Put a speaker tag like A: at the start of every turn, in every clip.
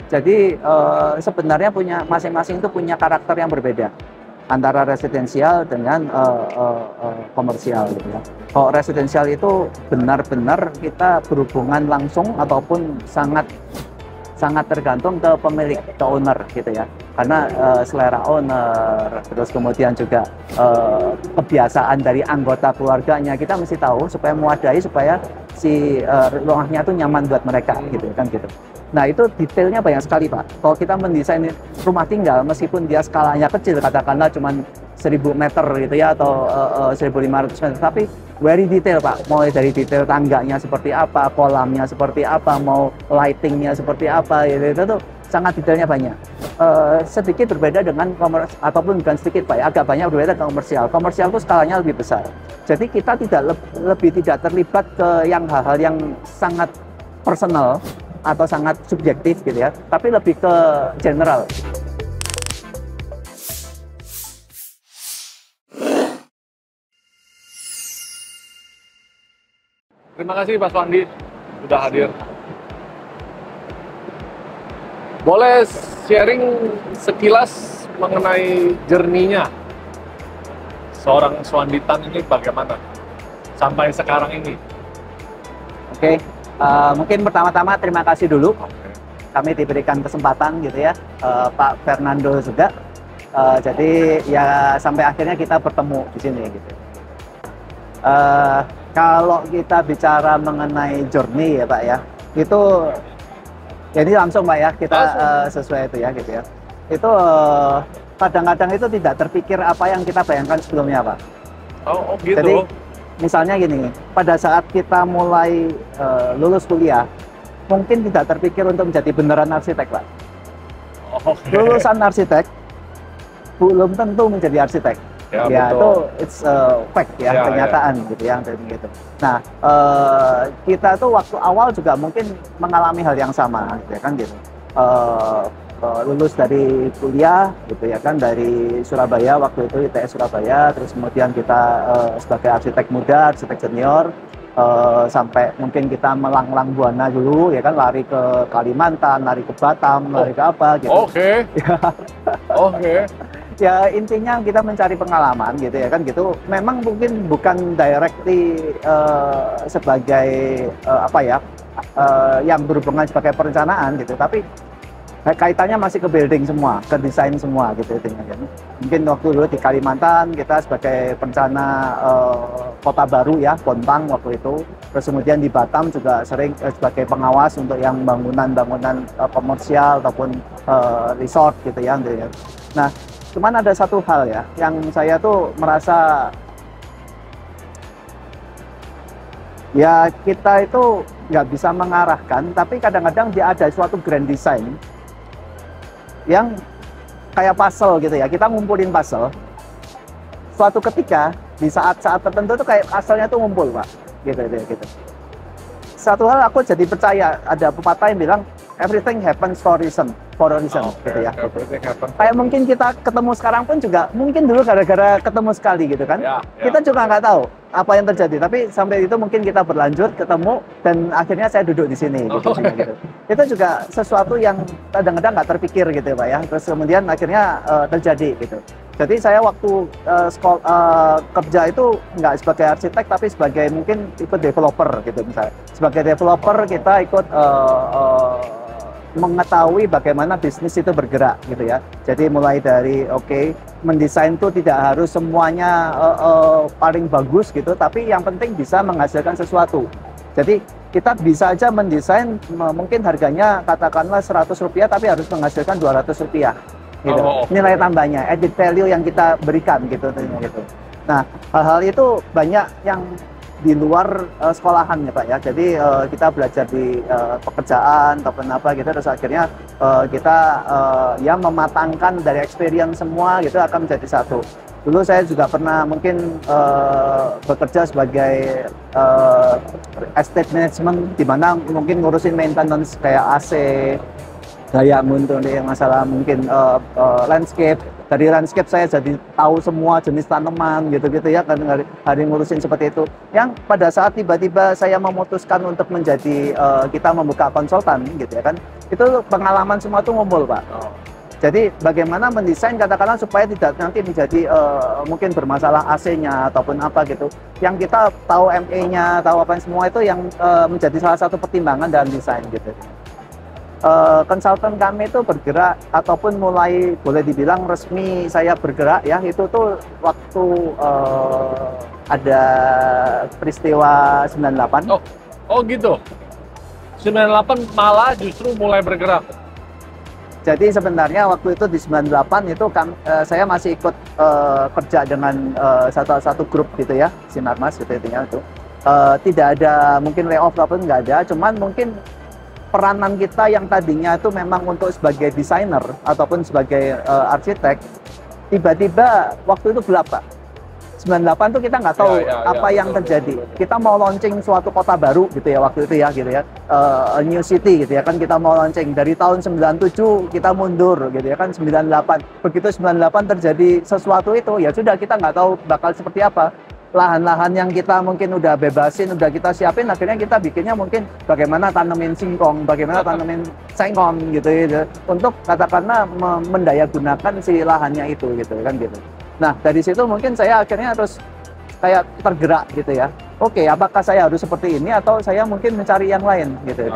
A: Jadi sebenarnya masing-masing itu punya karakter yang berbeda antara residensial dengan komersial gitu ya. Kalau residensial itu benar-benar kita berhubungan langsung ataupun sangat tergantung ke pemilik, ke owner gitu ya. Karena selera owner, terus kemudian juga kebiasaan dari anggota keluarganya, kita mesti tahu supaya mewadahi, supaya si rumahnya itu nyaman buat mereka gitu kan gitu. Nah itu detailnya banyak sekali Pak. Kalau kita mendesain rumah tinggal, meskipun dia skalanya kecil, katakanlah cuma 1000 meter gitu ya, atau 1500 meter, tapi very detail Pak. Mulai dari detail tangganya seperti apa, kolamnya seperti apa, mau lightingnya seperti apa, gitu, itu tuh sangat detailnya banyak. Sedikit berbeda dengan komersial, ataupun bukan sedikit Pak ya, agak banyak berbeda dengan komersial. Komersial itu skalanya lebih besar. Jadi kita lebih tidak terlibat ke yang hal-hal yang sangat personal atau sangat subjektif gitu ya, tapi lebih ke general.
B: Terima kasih Pak Swandi sudah hadir. Boleh sharing sekilas mengenai journey-nya seorang Swandi Tan ini bagaimana sampai sekarang ini?
A: Oke. Mungkin pertama-tama terima kasih dulu kami diberikan kesempatan gitu ya, Pak Fernando juga. Jadi ya sampai akhirnya kita bertemu di sini gitu. Kalau kita bicara mengenai journey ya Pak ya, itu jadi langsung Pak ya kita sesuai itu ya gitu ya. Itu kadang-kadang itu tidak terpikir apa yang kita bayangkan sebelumnya Pak.
B: Oh gitu.
A: Jadi misalnya gini, pada saat kita mulai lulus kuliah, mungkin tidak terpikir untuk menjadi beneran arsitek, Pak.
B: Okay.
A: Lulusan arsitek belum tentu menjadi arsitek. Ya itu it's a fact ya, kenyataan gitu ya, gitu. Nah, kita tuh waktu awal juga mungkin mengalami hal yang sama, gitu ya kan gitu. Lulus dari kuliah gitu ya kan, dari Surabaya, waktu itu ITS Surabaya, terus kemudian kita sebagai arsitek muda, arsitek senior, sampai mungkin kita melanglang buana dulu ya kan, lari ke Kalimantan, lari ke Batam, lari ke apa gitu.
B: Oke. Oke.
A: Ya intinya kita mencari pengalaman gitu ya kan gitu. Memang mungkin bukan directly sebagai apa ya, yang berhubungan sebagai perencanaan gitu, tapi kaitannya masih ke building semua, ke desain semua gitu intinya. Mungkin waktu dulu di Kalimantan kita sebagai perencana kota baru ya, Bontang waktu itu. Terus kemudian di Batam juga sering sebagai pengawas untuk yang bangunan-bangunan komersial ataupun resort gitu ya. Nah, cuman ada satu hal ya yang saya tuh merasa ya kita itu nggak bisa mengarahkan, tapi kadang-kadang dia ada suatu grand design yang kayak puzzle gitu ya, kita ngumpulin puzzle. Suatu ketika di saat-saat tertentu tuh kayak puzzle-nya tuh ngumpul Pak, gitu. Satu hal aku jadi percaya, ada pepatah yang bilang everything happens for a reason, gitu ya. Kayak mungkin kita ketemu sekarang pun juga mungkin dulu gara-gara ketemu sekali gitu kan. Kita juga nggak tahu apa yang terjadi, tapi sampai itu mungkin kita berlanjut ketemu dan akhirnya saya duduk di sini gitu. Itu juga sesuatu yang kadang-kadang nggak terpikir gitu Pak ya. Terus kemudian akhirnya terjadi gitu. Jadi saya waktu kerja itu nggak sebagai arsitek, tapi sebagai mungkin ikut developer gitu misalnya. Sebagai developer kita ikut mengetahui bagaimana bisnis itu bergerak gitu ya. Jadi mulai dari mendesain itu tidak harus semuanya paling bagus gitu, tapi yang penting bisa menghasilkan sesuatu. Jadi kita bisa aja mendesain mungkin harganya katakanlah Rp100 tapi harus menghasilkan Rp200 gitu. Nilai tambahnya, added value yang kita berikan gitu. Nah, hal-hal itu banyak yang di luar sekolahan ya Pak ya. Jadi kita belajar di pekerjaan ataupun apa gitu, terus akhirnya kita ya mematangkan dari experience semua gitu akan menjadi satu. Dulu saya juga pernah mungkin bekerja sebagai estate management, di mana mungkin ngurusin maintenance kayak AC, daya muncul yang masalah mungkin landscape. Dari landscape saya jadi tahu semua jenis tanaman gitu-gitu ya, kan hari ngurusin seperti itu. Yang pada saat tiba-tiba saya memutuskan untuk menjadi kita membuka konsultan gitu ya kan. Itu pengalaman semua tuh ngumpul, Pak.
B: Oh.
A: Jadi bagaimana mendesain katakanlah supaya tidak nanti menjadi mungkin bermasalah AC-nya ataupun apa gitu. Yang kita tahu MA-nya, tahu apa semua itu yang menjadi salah satu pertimbangan dalam desain gitu. Konsultan kami itu bergerak ataupun mulai boleh dibilang resmi saya bergerak ya itu tuh waktu ada peristiwa 98.
B: Oh gitu. 98 malah justru mulai bergerak.
A: Jadi sebenarnya waktu itu di 98 itu saya masih ikut kerja dengan satu grup gitu ya, Sinarmas gitu intinya itu. Tidak ada mungkin layoff ataupun nggak ada, cuman mungkin peranan kita yang tadinya itu memang untuk sebagai desainer ataupun sebagai arsitek, tiba-tiba waktu itu gelap, Pak. 98 tuh kita nggak tahu apa yang terjadi. Kita mau launching suatu kota baru gitu ya waktu itu ya gitu ya, a new city gitu ya kan, kita mau launching dari tahun 97 kita mundur gitu ya kan 98. Begitu 98 terjadi sesuatu itu ya sudah kita nggak tahu bakal seperti apa. Lahan-lahan yang kita mungkin udah bebasin, udah kita siapin, akhirnya kita bikinnya mungkin bagaimana tanemin singkong, bagaimana tanemin sengkong gitu ya, untuk katakanlah mendayagunakan si lahannya itu gitu kan gitu. Nah dari situ mungkin saya akhirnya harus kayak tergerak gitu ya. Oke, apakah saya harus seperti ini atau saya mungkin mencari yang lain gitu.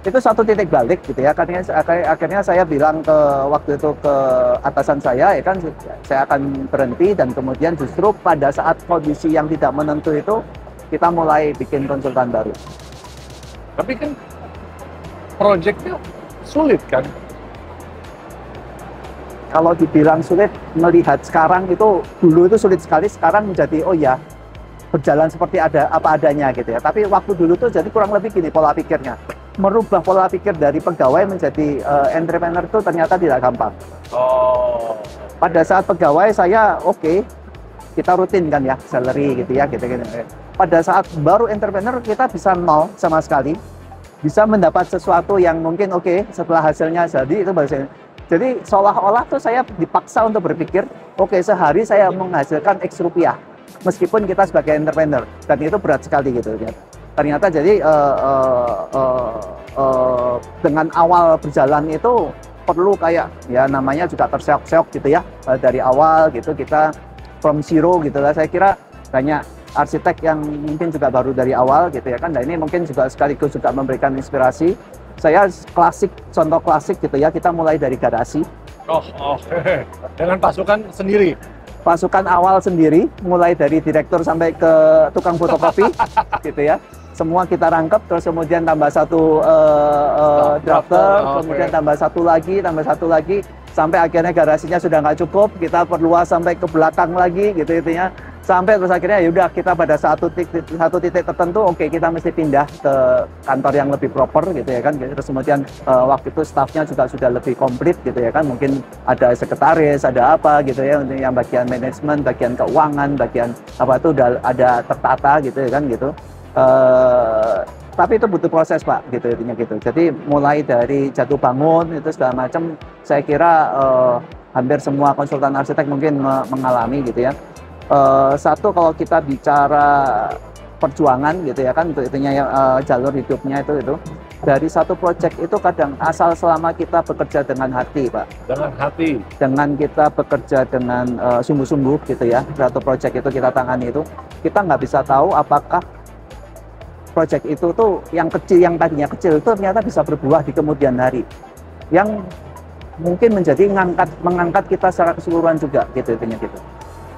A: Itu satu titik balik gitu ya. Akhirnya saya bilang waktu itu ke atasan saya ya kan, saya akan berhenti, dan kemudian justru pada saat kondisi yang tidak menentu itu kita mulai bikin konsultan baru.
B: Tapi kan proyeknya sulit kan?
A: Kalau dibilang sulit, melihat sekarang itu dulu itu sulit sekali, sekarang menjadi oh ya berjalan seperti apa adanya gitu ya. Tapi waktu dulu tuh jadi kurang lebih gini pola pikirnya. Merubah pola pikir dari pegawai menjadi entrepreneur itu ternyata tidak gampang.
B: Oh.
A: Pada saat pegawai saya oke, kita rutin kan ya, salary gitu ya, gitu. Pada saat baru entrepreneur kita bisa nol sama sekali. Bisa mendapat sesuatu yang mungkin oke, setelah hasilnya jadi itu baru. Jadi seolah-olah tuh saya dipaksa untuk berpikir, oke, sehari saya menghasilkan X rupiah, meskipun kita sebagai entrepreneur, dan itu berat sekali gitu ya. Ternyata jadi dengan awal berjalan itu perlu kayak ya namanya juga terseok-seok gitu ya, dari awal gitu kita from zero gitu lah. Saya kira banyak arsitek yang mungkin juga baru dari awal gitu ya kan. Nah ini mungkin juga sekaligus juga memberikan inspirasi. Saya contoh klasik gitu ya, kita mulai dari garasi.
B: Dengan pasukan sendiri?
A: Pasukan awal sendiri, mulai dari direktur sampai ke tukang fotokopi gitu ya. Semua kita rangkep, terus kemudian tambah satu drafter, kemudian tambah satu lagi, sampai akhirnya garasinya sudah nggak cukup, kita perluas sampai ke belakang lagi gitu intinya. Sampai terus akhirnya ya udah kita pada satu titik tertentu, oke, kita mesti pindah ke kantor yang lebih proper gitu ya kan. Terus kemudian waktu itu staffnya juga sudah lebih komplit gitu ya kan, mungkin ada sekretaris, ada apa gitu ya, yang bagian manajemen, bagian keuangan, bagian apa itu udah ada tertata gitu ya kan gitu. Tapi itu butuh proses, Pak, gitu intinya gitu. Jadi mulai dari jatuh bangun itu segala macam, saya kira hampir semua konsultan arsitek mungkin mengalami gitu ya. Satu, kalau kita bicara perjuangan gitu ya kan, untuk itunya jalur hidupnya itu dari satu proyek itu kadang asal selama kita bekerja dengan hati, Pak. Dengan hati. Dengan kita bekerja dengan sungguh-sungguh gitu ya, satu proyek itu kita tangani itu, kita nggak bisa tahu apakah proyek itu tuh yang kecil, yang tadinya kecil itu ternyata bisa berbuah di kemudian hari, yang mungkin menjadi mengangkat kita secara keseluruhan juga gitu intinya gitu.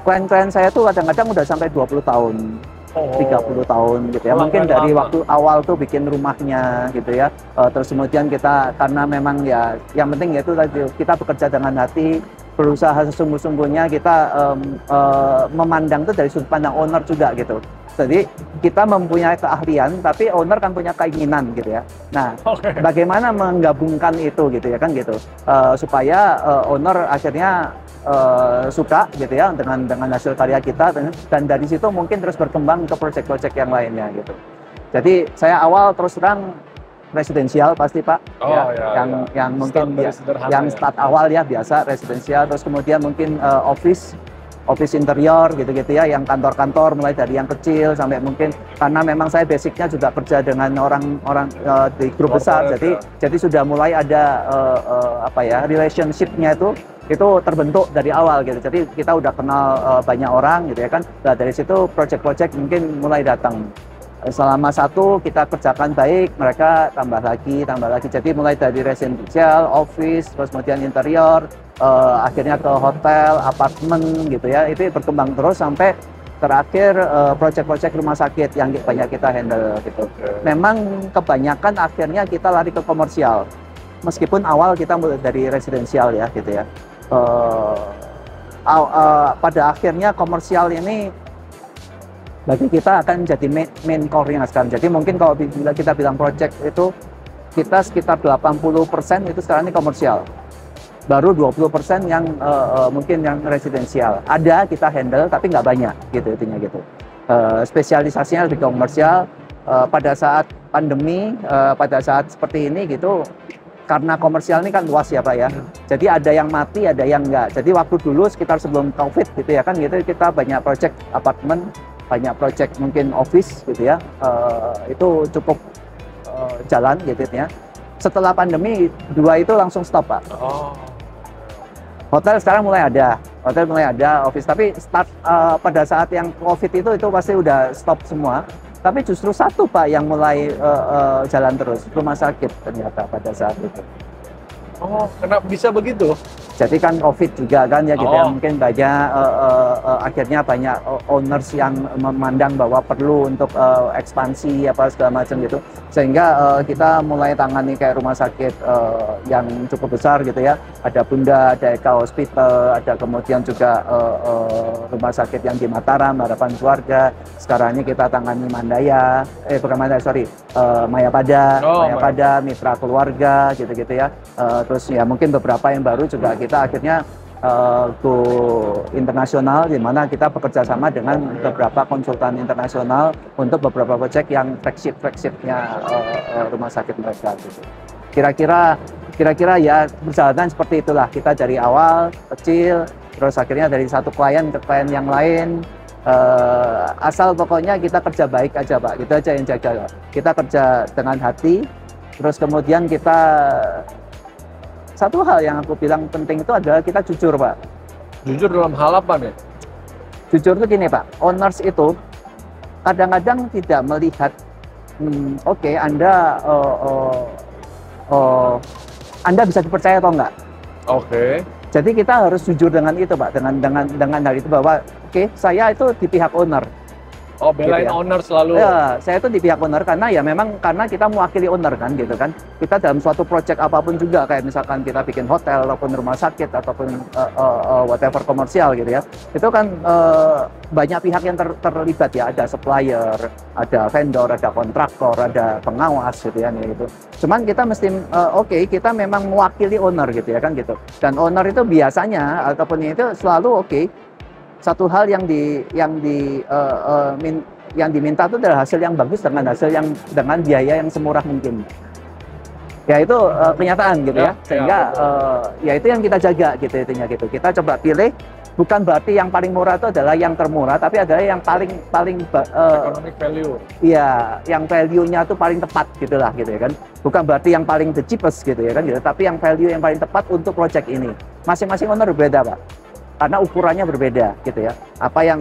A: Klien-klien saya tuh kadang-kadang udah sampai 20 tahun, 30 tahun gitu ya. Mungkin dari waktu awal tuh bikin rumahnya gitu ya. Terus kemudian kita, karena memang ya yang penting yaitu kita bekerja dengan hati, berusaha sesungguh-sungguhnya, kita memandang tuh dari sudut pandang owner juga gitu. Jadi kita mempunyai keahlian, tapi owner kan punya keinginan gitu ya. Nah, bagaimana menggabungkan itu gitu ya kan gitu, supaya owner akhirnya suka gitu ya dengan hasil karya kita, dan dari situ mungkin terus berkembang ke proyek-proyek yang lainnya gitu. Jadi saya awal terus terang residensial pasti, Pak, yang mungkin yang start awal ya biasa residensial, terus kemudian mungkin office, office interior gitu-gitu ya, yang kantor-kantor mulai dari yang kecil sampai mungkin, karena memang saya basicnya juga kerja dengan orang-orang di grup besar, jadi sudah mulai ada apa ya, relationship-nya itu terbentuk dari awal gitu. Jadi kita udah kenal banyak orang gitu ya kan. Nah, dari situ project-project mungkin mulai datang. Selama satu kita kerjakan baik, mereka tambah lagi. Jadi mulai dari residential, office, terus kemudian interior, akhirnya ke hotel, apartemen gitu ya. Itu berkembang terus sampai terakhir project-project rumah sakit yang banyak kita handle gitu. Memang kebanyakan akhirnya kita lari ke komersial. Meskipun awal kita mulai dari residensial ya gitu ya. Pada akhirnya komersial ini bagi kita akan jadi main core-nya sekarang. Jadi mungkin kalau kita bilang project itu, kita sekitar 80% itu sekarang ini komersial. Baru 20% yang mungkin yang residensial. Ada kita handle tapi nggak banyak gitu intinya gitu. Spesialisasinya lebih komersial. Pada saat pandemi, pada saat seperti ini gitu, karena komersial ini kan luas ya Pak ya. Jadi ada yang mati, ada yang enggak. Jadi waktu dulu sekitar sebelum COVID gitu ya kan gitu, kita banyak project apartemen, banyak project mungkin office gitu ya, itu cukup jalan gitu ya. Setelah pandemi, dua itu langsung stop Pak. Hotel sekarang mulai ada, office, tapi start pada saat yang COVID itu pasti udah stop semua. Tapi justru satu Pak yang mulai jalan terus, rumah sakit ternyata pada saat itu.
B: Oh, kenapa bisa begitu?
A: Jadi kan COVID juga kan ya gitu ya, mungkin banyak akhirnya banyak owners yang memandang bahwa perlu untuk ekspansi apa segala macam gitu, sehingga kita mulai tangani kayak rumah sakit yang cukup besar gitu ya, ada Bunda, ada Eka Hospital, ada kemudian juga rumah sakit yang di Mataram, Harapan Keluarga. Sekarang ini kita tangani Mandaya, bukan Mandaya, sorry, Mayapada, Mayapada, Mitra Keluarga gitu-gitu ya. Terus ya mungkin beberapa yang baru juga kita akhirnya go internasional, di mana kita bekerja sama dengan beberapa konsultan internasional untuk beberapa proyek yang flagship-nya rumah sakit mereka gitu. Kira-kira ya perjalanan seperti itulah, kita dari awal kecil terus akhirnya dari satu klien ke klien yang lain, asal pokoknya kita kerja baik aja Pak, gitu aja yang jaga. Kita kerja dengan hati, terus kemudian kita, satu hal yang aku bilang penting itu adalah kita jujur Pak.
B: Jujur dalam hal apa nih?
A: Jujur itu gini Pak, owners itu kadang-kadang tidak melihat, oke, Anda bisa dipercaya atau enggak.
B: Oke.
A: Jadi kita harus jujur dengan itu Pak, dengan hal itu bahwa oke, saya itu di pihak owner.
B: Oh, belain gitu ya. Owner selalu.
A: Ya, saya itu di pihak owner karena ya memang karena kita mewakili owner kan gitu kan. Kita dalam suatu project apapun juga, kayak misalkan kita bikin hotel ataupun rumah sakit ataupun whatever komersial gitu ya. Itu kan banyak pihak yang terlibat ya, ada supplier, ada vendor, ada kontraktor, ada pengawas gitu ya gitu. Cuman kita mesti kita memang mewakili owner gitu ya kan gitu. Dan owner itu biasanya ataupun itu selalu satu hal yang diminta itu adalah hasil yang bagus dengan biaya yang semurah mungkin. Ya itu kenyataan gitu ya. Sehingga ya itu yang kita jaga gitu intinya gitu. Kita coba pilih, bukan berarti yang paling murah itu adalah yang termurah, tapi adalah yang paling
B: economic value.
A: Iya, yang value-nya itu paling tepat gitulah gitu ya kan. Bukan berarti yang paling the cheapest gitu ya kan gitu, tapi yang value yang paling tepat untuk project ini. Masing-masing owner berbeda Pak, karena ukurannya berbeda gitu ya. Apa yang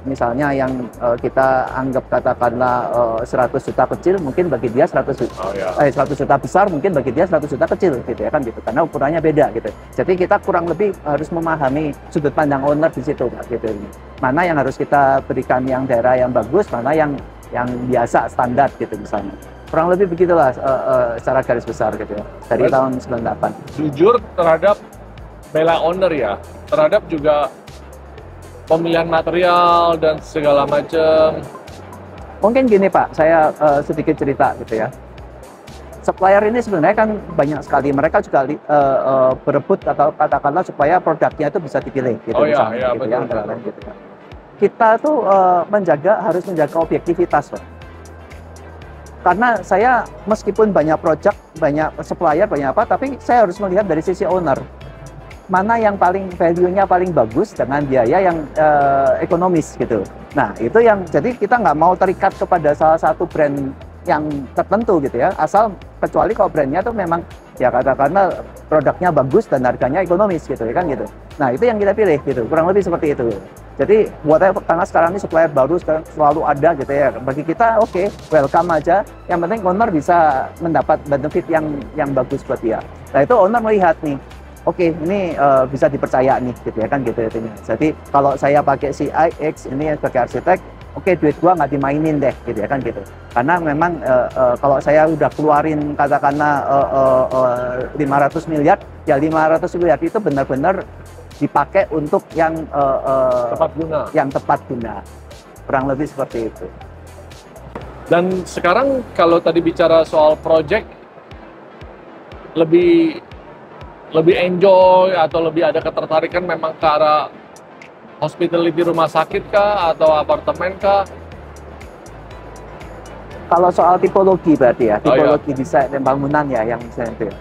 A: misalnya yang kita anggap katakanlah 100 juta kecil, mungkin bagi dia 100 juta besar, mungkin bagi dia 100 juta kecil gitu ya kan gitu, karena ukurannya beda gitu. Jadi kita kurang lebih harus memahami sudut pandang owner di situ Pak gitu. Mana yang harus kita berikan yang daerah yang bagus, mana yang biasa standar gitu misalnya. Kurang lebih begitulah secara garis besar gitu ya, dari tahun 98.
B: Jujur terhadap bela owner ya, terhadap juga pemilihan material dan segala macam.
A: Mungkin gini Pak, saya sedikit cerita gitu ya. Supplier ini sebenarnya kan banyak sekali, mereka juga berebut atau katakanlah supaya produknya itu bisa dipilih gitu misalnya, gitu ya, antara lain gitu ya. Kita tuh harus menjaga objektivitas Pak. Karena saya meskipun banyak project, banyak supplier, banyak apa, tapi saya harus melihat dari sisi owner. mana yang paling value-nya paling bagus dengan biaya yang ekonomis gitu. Nah, itu yang jadi kita nggak mau terikat kepada salah satu brand yang tertentu gitu ya, asal kecuali kalau brandnya tuh memang ya karena produknya bagus dan harganya ekonomis gitu ya kan gitu. Nah, itu yang kita pilih gitu, kurang lebih seperti itu. Jadi buatnya karena sekarang ini supplier baru sekarang selalu ada gitu ya. Bagi kita oke, welcome aja. Yang penting owner bisa mendapat benefit yang bagus buat dia. Nah, itu owner melihat nih, oke, ini bisa dipercaya nih gitu ya kan gitu ya. Jadi kalau saya pakai si IX ini sebagai arsitek, oke, duit gua nggak dimainin deh gitu ya kan gitu. Karena memang kalau saya udah keluarin katakanlah 500 miliar, ya 500 miliar itu benar-benar dipakai untuk yang tepat guna. Kurang lebih seperti itu.
B: Dan sekarang kalau tadi bicara soal project, lebih enjoy atau lebih ada ketertarikan memang ke arah hospitality rumah sakit kah atau apartemen kah?
A: Kalau soal tipologi berarti ya, tipologi
B: iya.
A: desain dan bangunan ya yang misalnya itu ya.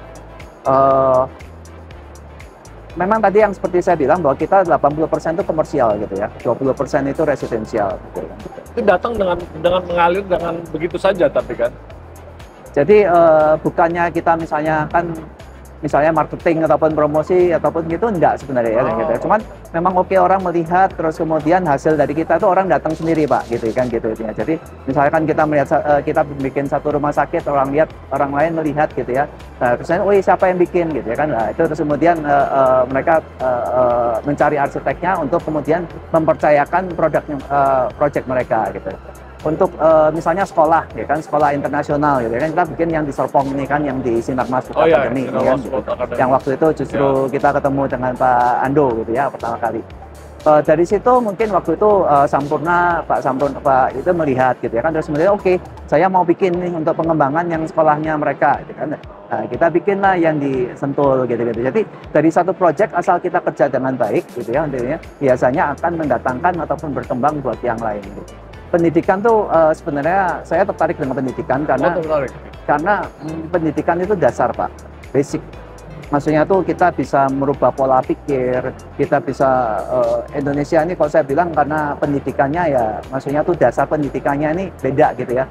A: Memang tadi yang seperti saya bilang bahwa kita 80% itu komersial gitu ya, 20% itu residensial gitu kan.
B: Itu datang dengan mengalir dengan begitu saja tapi kan.
A: Jadi bukannya kita misalnya marketing ataupun promosi ataupun gitu enggak sebenarnya ya gitu. Cuman memang oke, orang melihat terus kemudian hasil dari kita tuh orang datang sendiri Pak gitu kan gitu ya. Jadi misalkan kita melihat kita bikin satu rumah sakit, orang lain melihat gitu ya. Nah, terus oh siapa yang bikin gitu ya kan. Nah, itu terus kemudian mereka mencari arsiteknya untuk kemudian mempercayakan project mereka gitu. Untuk misalnya sekolah ya kan, sekolah internasional gitu kan, kita bikin yang di Serpong ini kan, yang di Sinar Mas Academy ini kan gitu. Yang waktu itu justru kita ketemu dengan Pak Ando gitu ya pertama kali. Dari situ mungkin waktu itu Pak Sampurna itu melihat gitu ya kan, terus kemudian oke, saya mau bikin nih untuk pengembangan yang sekolahnya mereka gitu kan. Nah, kita bikinlah yang di Sentul gitu. Jadi dari satu project asal kita kerja dengan baik gitu ya, biasanya akan mendatangkan ataupun berkembang buat yang lain gitu. Pendidikan tuh sebenarnya saya tertarik dengan pendidikan karena pendidikan itu dasar Pak, basic. Maksudnya tuh kita bisa merubah pola pikir, kita bisa Indonesia ini kalau saya bilang karena pendidikannya ya, maksudnya tuh dasar pendidikannya ini beda gitu ya.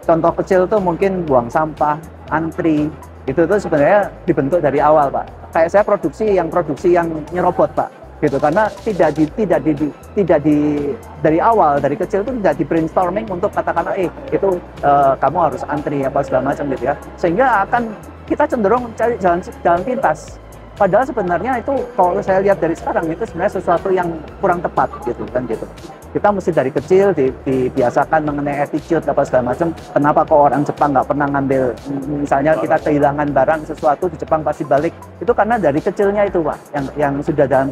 A: Contoh kecil tuh mungkin buang sampah, antri, itu tuh sebenarnya dibentuk dari awal Pak. Kayak saya produksi yang nyerobot Pak. Gitu, karena tidak dari awal, dari kecil itu tidak di brainstorming untuk katakanlah itu kamu harus antri apa segala macam gitu ya, sehingga akan kita cenderung cari jalan pintas, padahal sebenarnya itu kalau saya lihat dari sekarang itu sebenarnya sesuatu yang kurang tepat gitu kan gitu. Kita mesti dari kecil dibiasakan mengenai attitude apa segala macam. Kenapa kok orang Jepang nggak pernah ngambil, misalnya kita kehilangan barang sesuatu di Jepang pasti balik, itu karena dari kecilnya itu Pak, yang sudah dalam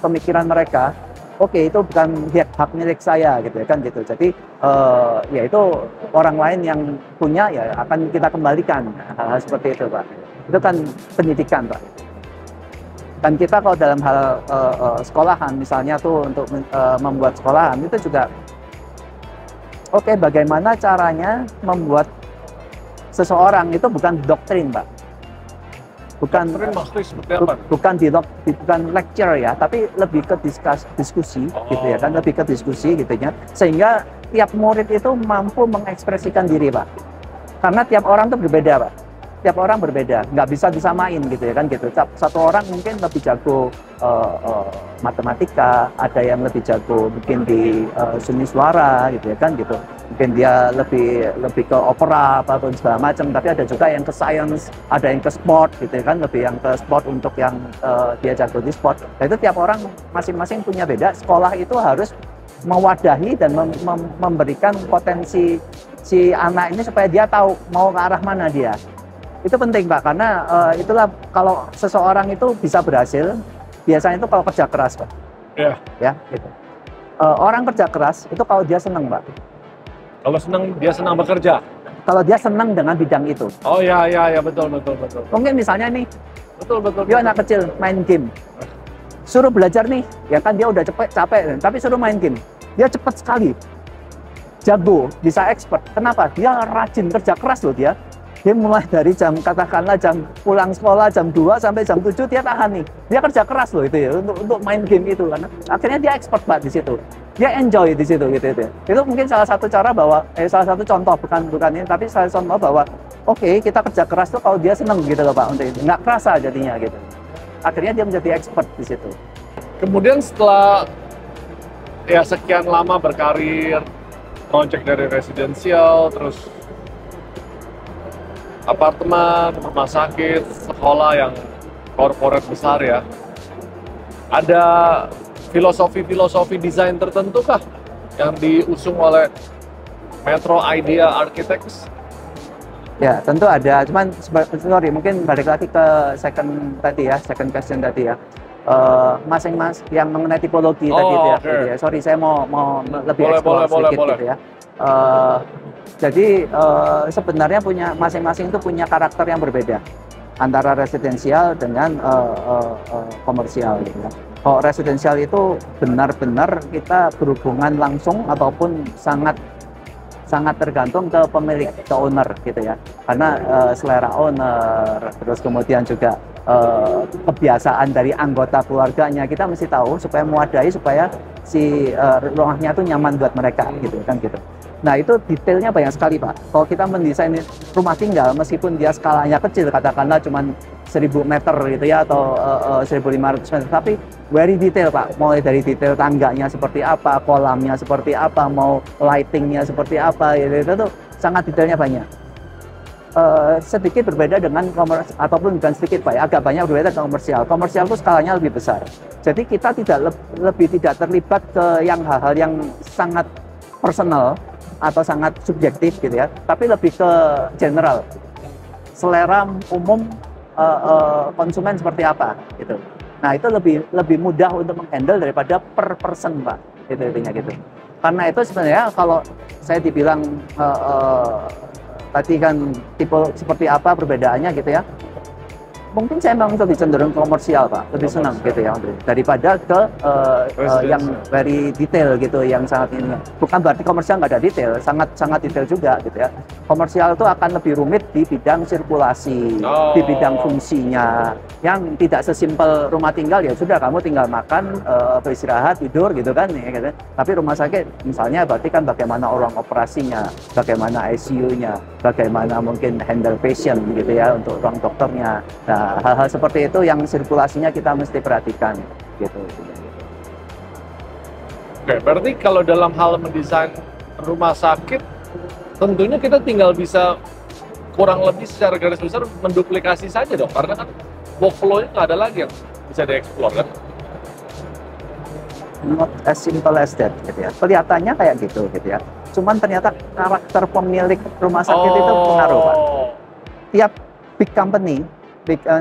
A: pemikiran mereka, oke, itu bukan hak milik saya gitu kan gitu. Jadi ya itu orang lain yang punya ya akan kita kembalikan, hal-hal seperti itu Pak. Itu kan pendidikan Pak. Dan kita kalau dalam hal sekolahan misalnya tuh untuk membuat sekolahan itu juga oke, bagaimana caranya membuat seseorang itu bukan doktrin Pak, bukan lecture ya, tapi lebih ke diskusi gitu ya kan, lebih ke diskusi gitu ya, sehingga tiap murid itu mampu mengekspresikan diri Pak, karena tiap orang tuh berbeda Pak. Tiap orang berbeda, nggak bisa disamain gitu ya kan gitu. Satu orang mungkin lebih jago matematika, ada yang lebih jago mungkin di seni suara gitu ya kan gitu. Mungkin dia lebih ke opera atau segala macam, tapi ada juga yang ke science, ada yang ke sport gitu ya kan, lebih yang ke sport untuk yang dia jago di sport. Nah, itu tiap orang masing-masing punya beda. Sekolah itu harus mewadahi dan memberikan potensi si anak ini supaya dia tahu mau ke arah mana dia. Itu penting Pak, karena itulah kalau seseorang itu bisa berhasil, biasanya itu kalau kerja keras Pak.
B: Yeah.
A: Ya, gitu. Orang kerja keras itu kalau dia senang Pak.
B: Kalau senang, dia senang bekerja.
A: Kalau dia senang dengan bidang itu.
B: Oh ya betul.
A: Mungkin misalnya nih,
B: betul.
A: Dia anak kecil main game, suruh belajar nih, ya kan dia udah capek, tapi suruh main game, dia cepat sekali, jago, bisa expert. Kenapa? Dia rajin kerja keras loh dia. Dia mulai dari katakanlah jam pulang sekolah jam 2 sampai jam 7 dia tahan nih. Dia kerja keras loh itu ya untuk main game itu kan. Akhirnya dia expert banget di situ. Dia enjoy di situ gitu ya. Itu mungkin salah satu cara bahwa salah satu contoh bukan ini tapi salah satu contoh bahwa oke, kita kerja keras tuh kalau dia seneng gitu loh Pak untuk itu. Nggak kerasa jadinya gitu. Akhirnya dia menjadi expert di situ.
B: Kemudian setelah ya sekian lama berkarir, project dari residensial, terus apartemen, rumah sakit, sekolah yang corporate besar ya, ada filosofi desain tertentu kah yang diusung oleh Metro Idea Architects?
A: Ya, tentu ada. Cuman, sorry, mungkin balik lagi ke second question tadi ya. Masing-masing yang mengenai tipologi tadi itu ya.
B: Okay.
A: Gitu ya. Sorry, saya mau lebih explore sedikit gitu ya. Jadi sebenarnya masing-masing itu punya karakter yang berbeda antara residensial dengan komersial gitu ya. Kalau residensial itu benar-benar kita berhubungan langsung ataupun sangat tergantung ke pemilik, ke owner gitu ya. Karena selera owner, terus kemudian juga kebiasaan dari anggota keluarganya kita mesti tahu supaya mewadai supaya si rumahnya itu nyaman buat mereka gitu kan gitu. Nah itu detailnya banyak sekali Pak. Kalau kita mendesain rumah tinggal meskipun dia skalanya kecil katakanlah cuma 1000 meter gitu ya atau 1500 meter, tapi very detail Pak. Mulai dari detail tangganya seperti apa, kolamnya seperti apa, mau lightingnya seperti apa, itu tuh sangat detailnya banyak. Sedikit berbeda dengan komersial, ataupun bukan sedikit Pak ya, agak banyak berbeda dengan komersial. Komersial itu skalanya lebih besar. Jadi kita lebih tidak terlibat ke hal-hal yang sangat personal atau sangat subjektif gitu ya, tapi lebih ke general. Selera umum konsumen seperti apa gitu. Nah, itu lebih mudah untuk menghandle daripada per person Pak. Itu intinya gitu. Karena itu sebenarnya kalau saya dibilang tadi kan tipe seperti apa perbedaannya gitu ya, mungkin saya memang lebih cenderung komersial Pak, lebih senang gitu ya daripada ke yang very detail gitu, yang sangat ini. Bukan berarti komersial nggak ada detail, sangat detail juga gitu ya. Komersial itu akan lebih rumit di bidang sirkulasi, di bidang fungsinya, yang tidak sesimpel rumah tinggal ya sudah kamu tinggal makan, beristirahat, tidur gitu kan ya, gitu. Tapi rumah sakit misalnya berarti kan bagaimana orang operasinya, bagaimana ICU-nya, bagaimana mungkin handle patient gitu ya untuk ruang dokternya. Nah, hal-hal seperti itu yang sirkulasinya kita mesti perhatikan gitu.
B: Oke, berarti kalau dalam hal mendesain rumah sakit, tentunya kita tinggal bisa kurang lebih secara garis besar menduplikasi saja dong, karena kan workflow-nya nggak ada lagi yang bisa dieksplor kan?
A: Not as simple as that gitu ya. Kelihatannya kayak gitu ya. Cuman ternyata karakter pemilik rumah sakit itu pengaruh Pak. Tiap big company